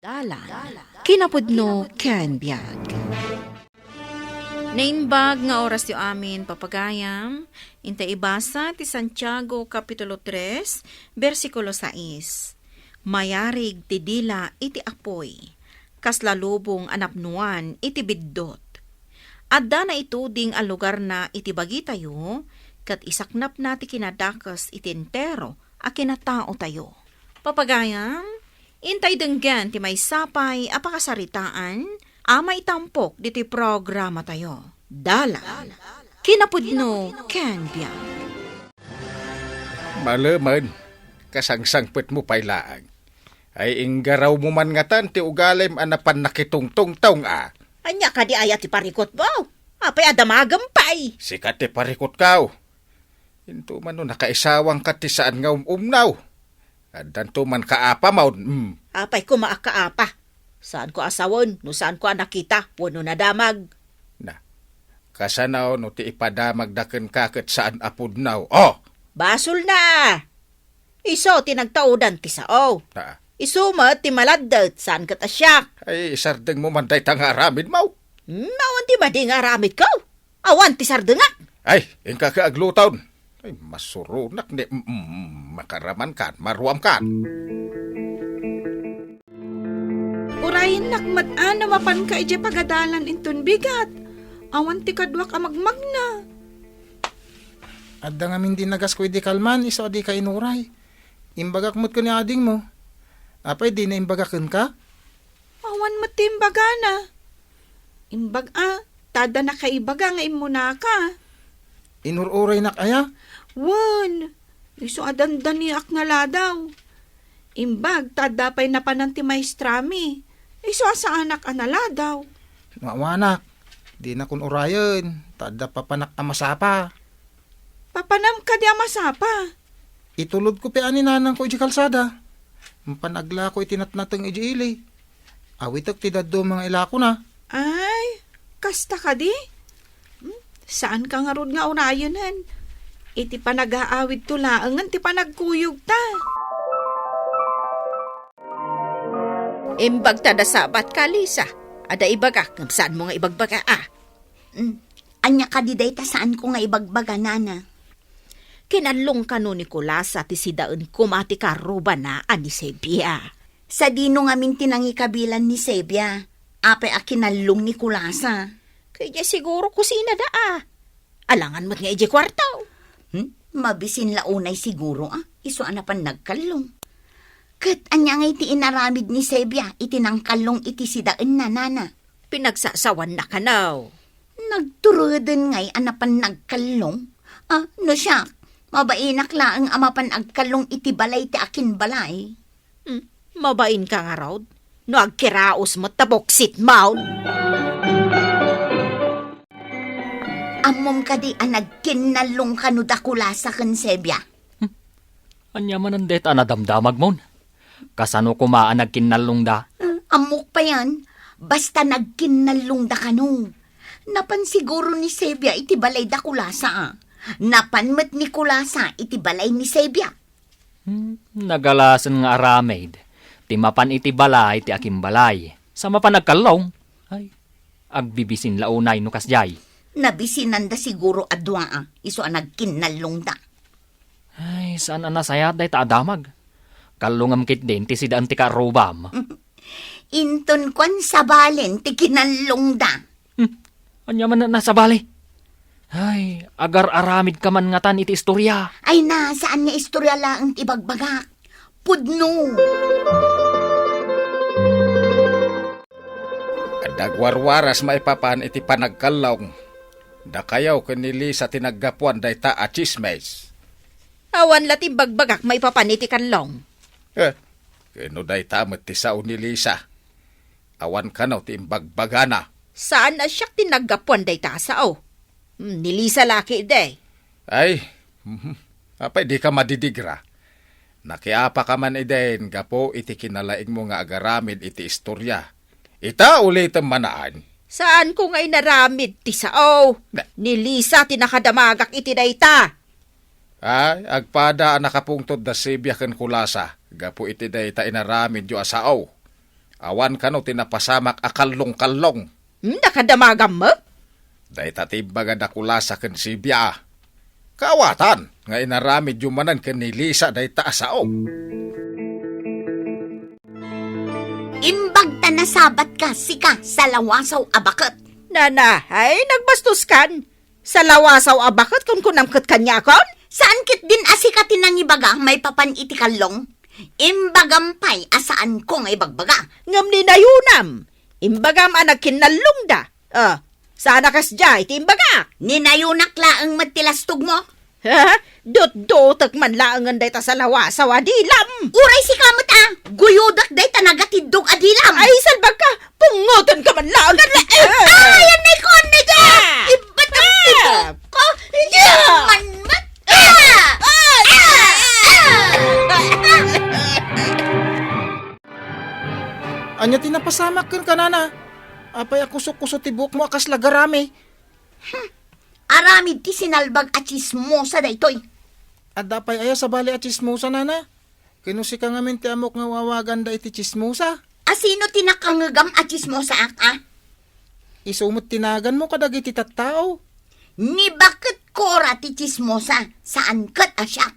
Dalan, kinapudno ken biag. Naimbag nga oras yu amin papagayam, inta ibasa ti Santiago Kapitulo 3, versikulo 6. Mayarig ti dila iti apoy, kaslalubong anapnuan iti biddot. Adda na ituding a lugar na iti bagi tayo, kat isaknap na ti kinadakas iti entero a kinatao tayo. Papagayam, intay denggan ti may sapay apakasaritaan, amay tampok diti programa tayo. Dalan, kinapudno ken biag. Malaman, kasangsangpet mo pailaang. Ay inggaraw mo man ngatan ti ugalim anapan nakitungtong-tong Anya ka di ayat ti parikot mo? Apay adamagampay. Sikat ti parikot kaw. Into man no nakaisawang kat ti saan nga umnaw. Adan to man kaapa maun. Apay ko maakaapa. Saan ko asawon, no saan ko nakita, wano nadamag. Na, kasanaw no ti ipadamag daken kaket saan apudnaw. Oh! Basol na! Iso tinagtaudan ti sao. Na, Isumat ti maladdat saan kat asyak. ay isardeng mo man day tangaramid mau. Awan ti mading aramid ko. Awan ti sardengak. Ay, ingka kaaglutaw. Ay, masurunak ni makaraman kan, maruam kan. Urayin nakmat-an na mapan ka ije pagadalan inton bigat. Awan ti kadwak amagmagna. Adda nga min dinagas ko di kalman, iso di ka inuray. Imbagak mo't ko ni ading mo. Apay di na imbagakin ka? Awan matimbaga na. Imbag tada na kaibaga nga imuna ka. Inururay nak aya? Wan, iso adandan ni aknala daw. Imbag tada pa'y napanan ti maestrami. Iso asa anak anala daw. Mawanak, di na kun urayan, tada papanak amasapa. Papanam ka di amasapa. Itulod ko pe ani nanang ko iji kalsada. Panagla ko itinatnatang iji ili. Awitak ti daddo mga ilako na. Ay, kasta ka di? Saan ka nga rod nga urayanan? Iti panag-aawid tulaangan, ti panagkuyog ta. Imbag tada sabat ka, Lisa. Ada ibagak, saan mo nga ibagbaga Anya ka di day ta saan ko nga ibagbaga nana. Kinalong ka no ni Kulasa ti sidaan kumati ka ruba na ani Sebia. Sa dino nga min tinangi kabilan ni Sebia, apay a kinalong ni Kulasa. Kaya siguro kusina da Alangan mo't nga ije kwartaw. Mabisin launay siguro iso anapan nagkalong. Kat anya nga iti inaramid ni Sebia, itinangkalong iti sidaan na nana. Pinagsasawan na ka now. Nagturudan ngay anapan nagkalong. No siya, mabainak laang amapan agkalong iti balay ti akin balay. Mabain ka nga raw. No agkiraos mo taboksit maun. Amom ka di nagkinalong kanuda Kulasa ken Sebia. Anya man ang deta na damdamag mon. Kasano kumaan nagkinalong da? Amok pa yan, basta nagkinalong da kanu. Napan siguro ni Sebia iti balay da Kulasa. Napan met ni Kulasa iti balay ni Sebia. Nagalasan nga aramid. Timapan iti balay ti aking balay. Sa mapan nagkalong. Ay, agbibisin launay no kasjay. Nabisinan da siguro adwa iso nagkinalong da. Ay, saan nasayat day taadamag? Kalungam kit din ti sidaan ti karubam. Inton kwan sa balen ti kinalong da. Anya man na nasabali? Ay, agar aramid ka man ngatan iti istorya. Ay na, saan nga istorya lang ibagbagak? Pudno! Dagwarwaras maipapan iti panagkalong. Dakayaw kanili sa tinaggapuan day ta chismes. Awan lati bagbagak may papaniti kanlong. Kano day tamat ti sao ni Lisa. Awan ka na ti imbagbagana. Saan na siyak tinaggapuan day tasao? Nilisa laki day. Ay, apay di ka madidigra. Nakiapa ka man iden, gapo iti kinalaing mo nga agaramid iti istorya. Ita ulit ang manaan. Saan ko nga inaramid ti sao? Ni Lisa tinakadamagak iti dayta. Ay, agpada ang nakapungtod da Sebia ken Kulasa. Gapo iti dayta inaramid yu asao. Awan ka no tinapasamak akalong-kalong. Nakadamagam mo? Day tatibagad akula sa kensibya. Kaawatan, nga inaramid yumanan kanilisa day taasao. Imbag ta nasabat ka, sika, sa lawasaw abakat. Nana, ay nagbastos kan. Sa lawasaw abakot kung kunamkot kanya kon? Saan kit din asika tinangibaga, may papan iti kalong? Imbagampay, asaan ko nga ibagbaga? Ngam ni nayunam. Imbagam anak kinalong da. Sana kasya iti imbaga. Ninayunak laang matilastog mo? Ha? Dot-dotak man laangan day ta sa lawasaw adilam. Uray si kamot guyudak day tanagatidog adilam. Ay, salbag ka. Pungutan ka man laangan. Yan na ikon na dyan! Iba't ang tibok ko! Manmat! Anya tinapasamak kan kanana. Apay akusok-kusot tibok mo akas lagarami. Aramid ti sinalbag at chismosa daytoy. At dapay aya sa bali at chismusa nana. Kinusi ka ngamin ti amok nga wawagan da iti chismusa. Asino tinakangagam at chismosa ak Isumot tinagan mo kadag iti tattao. Ni bakit kora ti chismosa saan kat asya?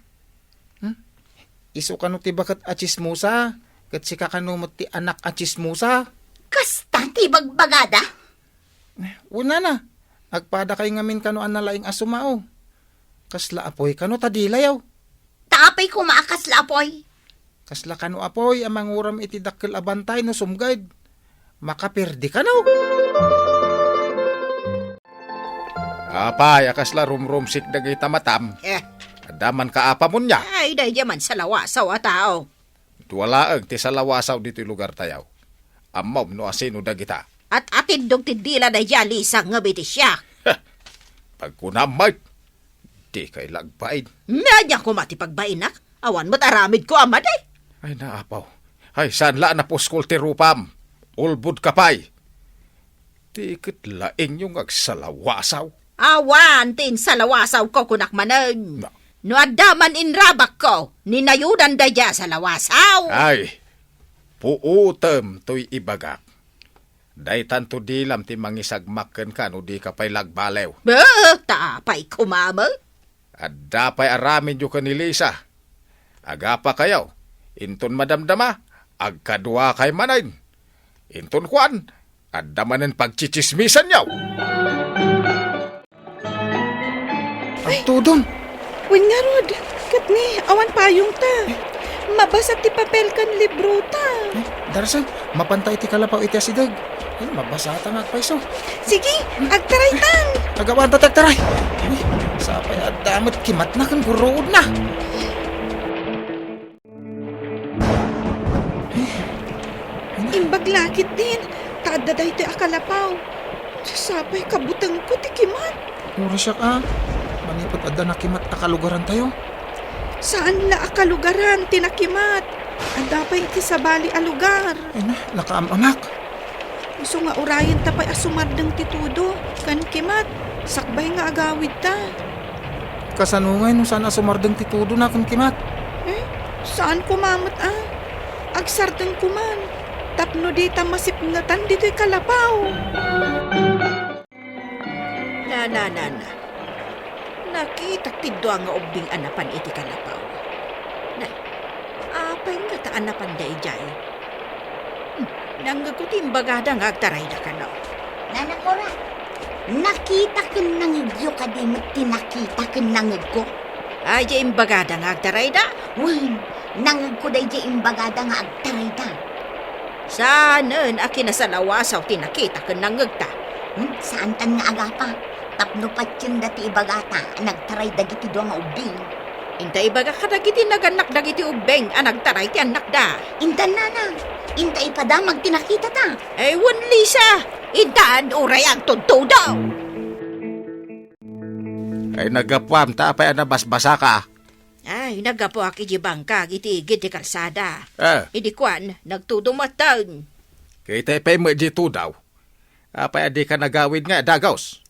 Isu kanu ti bakat at chismusa. Kat si kakanumot ti anak at chismusa. Kasta ti bagbagada? Una na. Agpada kay ngamin kanu analaing asumao. Kasla apoy kanu tadilayaw. Tapay ko maakas lapoy. Kasla kanu apoy amang uram iti dakkel abantay no sumgad. Makapirdi ka no. Apay, akasla rumrumsik dagay tamatam. Adaman ka apa mo niya. Ay, day yaman sa lawasaw a tao. Duwalaag ti sa lawasaw dito lugar tayaw. Amaw no asino dagita. At atindog ti dila day yalisa nga biti siya. Pagkunamay, di kay lagpain. Medya ko mati pagbainak. Awan mo't aramid ko amad ay. Ay naapaw. Ay saan la na puskol ti rupam. Ulbud kapay. Di ket laing yung agsalawasaw. Awan tin sa lawasaw ko kunak manen. Na. No adaman inrabak ko, ninayudan daya sa lawasaw. Ay, puutem to'y ibagak. Day tanto dilam ti mangisagmakken ka no di ka pa'y lagbalew. Tapay kumama. At dapay aramin yu kanilisa. Agapa kayaw, inton madamdama, agkadwa kay manayn. Inton kwan, at damanen pagchichismisan yaw. Agtudon. Wen nga rod, kat ni, awan payong ta. Mabasa ti papel kan libro ta. Darasan, mapantay ti kalapaw iti asidag. Ay, mabasata nga agpaiso. Sige, agtaray tang. Agawan tatagtaray. Ay, sapay at damat kimat na kan gurood na. Imbag lakit din. Taadaday ti akalapaw. Sapay kabutang ko ti kimat. Mura siya ka. Manipot adda na kimat akalugaran tayo. Saan la akalugaran tinakimat? Adapay iti sabali a lugar. Ay na, nakaamamak. Gusto nga urayan tapay asumardang titudo. Kan kimat, sakbay nga agawid ta. Kasanungay no sana sumardang titudo na kan kimat. Saan kumamat Agsardang kuman. Tapno dita masipngatan dito'y kalapaw. Na. Nakita tidwa nga ubing anapan iti kalapaw. Apay nga ta anapan day jay. Nanggagutin bagada nga agtaray na ka no. Nanakora, nakita ka nangigyo ka din tinakita ka nangig ko. Ay, jay bagada nga agtaray na. Wen, nangig ko day di imbagada nga agtaray da. Saanan akin na sa lawasaw tinakita ka nangagta. Saan tan nga agapa? Tapno patyan dati ibagata, nagtaray dagiti do nga ubing. Inta ibaga ka dagiti naganak dagiti ubeng anagtaray ti anak da. Intan nana, inta ipadamag tinakita ta. Wan Lisa, intaan uray ang tunto daw. Ay nagapwam, tapay anabasbasa ka. Ay, nagapo aki di bangka, iti giti karsada. Idi kwan, nagtudumatan. Kay tapay mo dito daw. Apay adi ka nagawid nga, dagaws.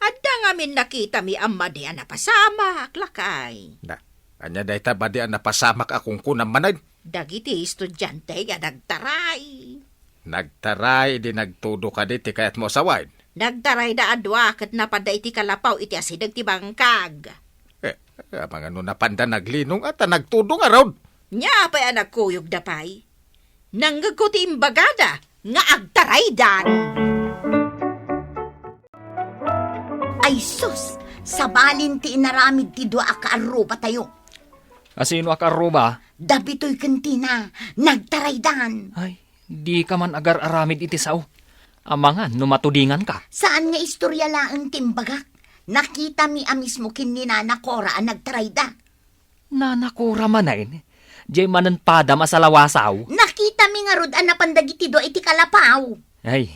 Adda nga min nakita mi amma di napasama, aklakay. Na, anya day tabadi ang napasamak akong kunam manay. Dagiti estudyante nga nagtaray. Nagtaray di nagtudo ka di ti kayat mo sawain. Nagtaray da adwa kat napada iti kalapaw iti asidag ti bangkag. Mga napanda naglinong at nagtudo nga raw. Nya pa'y anak kuyog dapay. Nanggag ko ti imbagada nga agtaray dan. Ay sus, sabalin ti inaramid ti dua akaaruba tayo. Asino akaruba? Dabito'y kantina, nagtaraydan. Ay, di ka man agar aramid iti sao. Amangan, numatudingan ka. Saan nga istorya laang timbagak? Nakita mi amismo kin ni Nana Cora ang nagtarayda. Nanakura manayin. Di manan pada masalawasaw. Nakita mi nga rod ang napandagiti do iti kalapaw. Ay,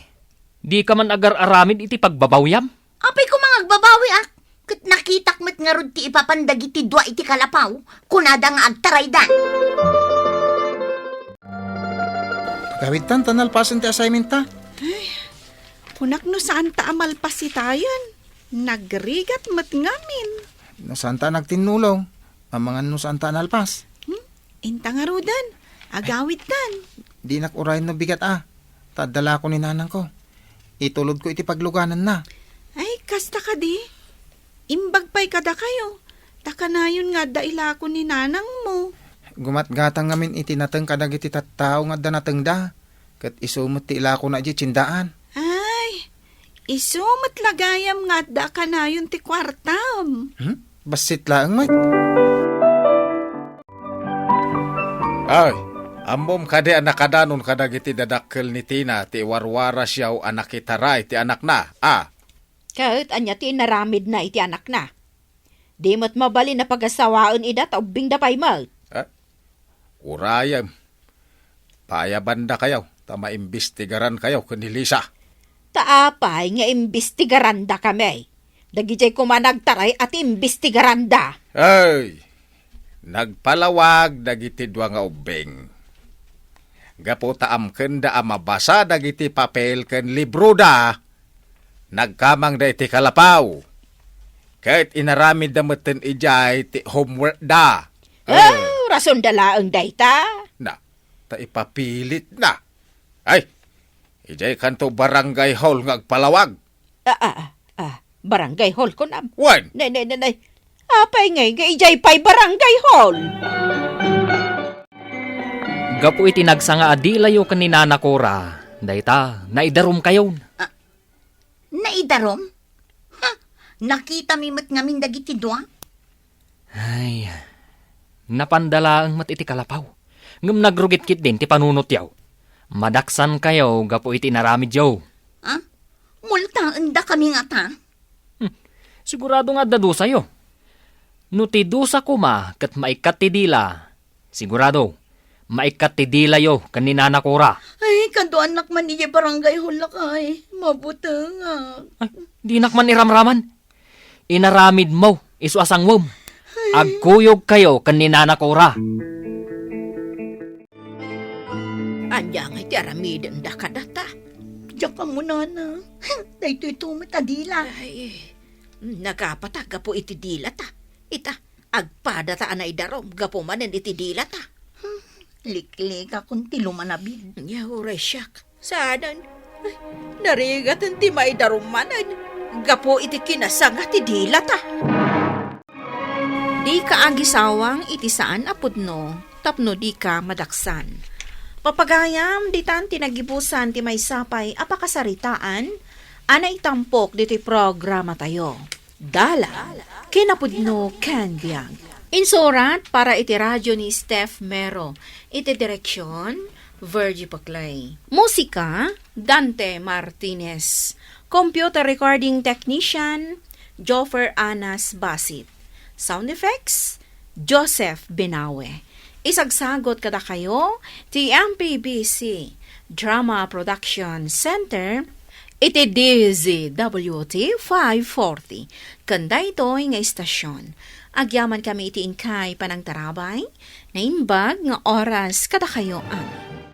di ka man agar aramid iti pagbabawyam. Apay ko mga agbabawi ak. Kat nakitak met nga rod ti ipapandagiti do iti kalapaw. Kunada nga agtaraydan. Gawitan, tanalpasan ti assignment ta. Punak no saan ta amalpasitayan. Nagrigat mat ngamin. No saan ta nagtinulong. Amangan no saan ta nalpas. Inta nga rudan. Agawit dan. Di nakurayin no bigat Tadala ko ni nanang ko. Itulod ko iti pagluganan na. Ay, kasta ka di. Imbag pa'y kada kayo. Takanayon nga daila ko ni nanang mo. Gumatgatang ngamin iti nateng kadag iti tattao nga danateng da. Kat isumot ti ila ko na di tsindaan. Ay, isumat lagayam nga da kanayon ti kwartam. Basit laang mat. Ay, amom kade anak kadanon kadag iti dadakkel ni Tina ti warwara siyaw anak itaray ti anak na. Kahit anya ti naramid na iti anak na. Di mo't mabali na pag-asawaan ida taubing dapay mo. Urayam. Payabanda kayaw. Maimbestigaran kayaw kun ni Lisa. Taapay nga imbestigaranda kami. Dagijay kumanagtaray at imbestigaranda. Ay, nagpalawag dagiti dua nga ubing. Gapo taam kenda amabasa dagiti papel ken libro da. Nagkamang da iti kalapaw. Kahit inaramid da meten ijay ti homework da. Rason dalaang dayta. Na, ta ipapilit na. Ay, ijay kanto barangay hall nga agpalawag. Barangay hall ko na. Wan, Nay. Apay ngay, ijay pa'y barangay hall. Gapu iti nagsanga adilayo kan ni Nana Cora. Dayta, naidarom kayo. Naidarom? Nakita mi met ngamin dagiti dua? Ay, napandala ang mat iti kalapaw. Ngam nagrugit-kit din ti panunot yaw. Madaksan kayo, gapo iti naramid yaw. Multaan da kami nga ta? Sigurado nga dadu sa'yo. No ti dusa kuma, kat maikat ti dila. Sigurado, maikat ti dila yo, kan ni Nana Cora. Ay, kado anak man niya barangay hulakay. Mabuta nga. Ay, di nakman iramraman. Inaramid mo, isu asang wom. Agkuyog kayo, kan ni Nana Cora. Anya nga iti aramidan da kadata. Diyan ka muna na. Dahito ito matadila. Ay, nagapata gapo iti dila ta. Ita, agpada ta anay darom, gapo manen iti dila ta. Liklik akong tilumanabid. Yahuray siyak. Saanan, narigatan ti may darom manen. Gapo iti kinasanga ti dila ta. Di ka agisawang iti saan apudno, tapno di ka madaksan. Papagayam, ditan tinagibusan ti may sapay apakasaritaan, anay tampok dito'y programa tayo. Dala, kinapudno ken biyag. Insurat para iti radyo ni Steph Mero. Iti direksyon, Virgie Paclay. Musika, Dante Martinez. Computer recording technician, Joffer Anas Basit. Sound effects, Joseph Benawe. Isagsagot kada kayo, ti MPBC Drama Production Center, iti DZWT 540. Kanda ito'y nga istasyon. Agyaman kami iti inkay panang tarabay, na imbag nga oras kada kayo amin.